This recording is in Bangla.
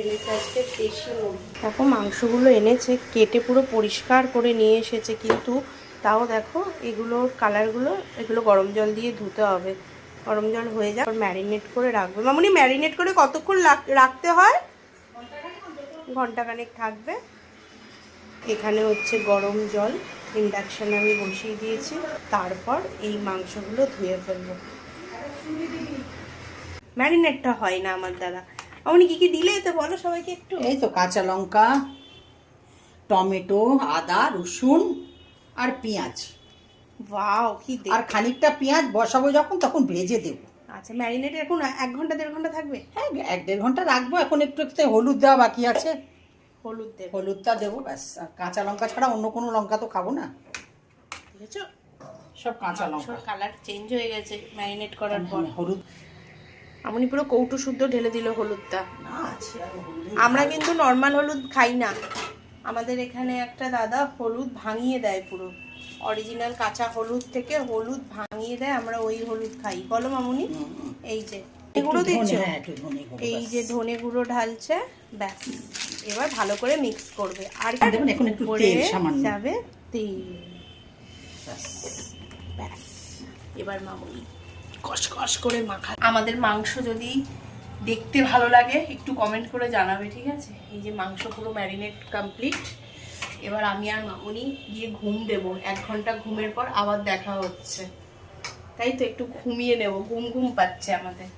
এনেছে আজকে দেশি মুরগি। দেখো মাংসগুলো এনেছে, কেটে পুরো পরিষ্কার করে নিয়ে এসেছে, কিন্তু তাও দেখো এগুলোর কালারগুলো, এগুলো গরম জল দিয়ে ধুতে হবে। গরম জল হয়ে যায়, ম্যারিনেট করে রাখবে। মামুনি ম্যারিনেট করে কতক্ষণ রাখতে হয়? ঘন্টাখানেক থাকবে। এখানে হচ্ছে গরম জল ইন্ডাকশানে আমি বসিয়ে দিয়েছি, তারপর এই মাংসগুলো ধুয়ে ফেলবো। ম্যারিনেটটা হয় না আমার দ্বারা। আপনি কি কি দিলে তো বলো সবাইকে একটু। এই তো কাঁচা লঙ্কা, টমেটো, আদা, রসুন আর পেঁয়াজ। ওয়াও, কি আর খানিকটা পেঁয়াজ বসাবো যখন, তখন ভেজে দেবো। আচ্ছা, ম্যারিনেট এখন 1 ঘন্টা 1.5 ঘন্টা থাকবে? হ্যাঁ, 1-1.5 ঘন্টা রাখবো। এখন একটু একটু হলুদ দেওয়া বাকি আছে, হলুদ দেব। হলুদটা দেবো ব্যাস। আর কাঁচা লঙ্কা ছাড়া অন্য কোনো লঙ্কা তো খাবো না, দেখেছো সব কাঁচা লঙ্কা। কালার চেঞ্জ হয়ে গেছে ম্যারিনেট করার পর। হলুদ আপনি পুরো কৌটো শুদ্ধ ঢেলে দিল হলুদটা। না আছে, আমরা কিন্তু নর্মাল হলুদ খাই না, আমাদের এখানে একটা দাদা হলুদ ভাঙিয়ে দেয়, পুরো অরিজিনাল কাঁচা হলুদ থেকে হলুদ ভাঙিয়ে দেয়, আমরা ওই হলুদ খাই। বলো মামুনি। এই যে গুঁড়ো দিচ্ছো, এই যে ধনে গুঁড়ো ঢালছে, ব্যাস। এবার ভালো করে মিক্স করবে। আর দেখুন এখন একটু তেল সামান্য যাবে, তেল, ব্যাস। এবার মামুনি কষকষ করে মাখা। আমাদের মাংস যদি দেখতে ভালো লাগে একটু কমেন্ট করে জানাবে, ঠিক আছে? এই যে মাংস পুরো ম্যারিনেট কমপ্লিট। এবার আমি আর মামুনি গিয়ে ঘুম দেবো। 1 ঘন্টা ঘুমের পর আবার দেখা হচ্ছে, তাই তো একটু ঘুমিয়ে নেব, ঘুম ঘুম পাচ্ছে আমাদের।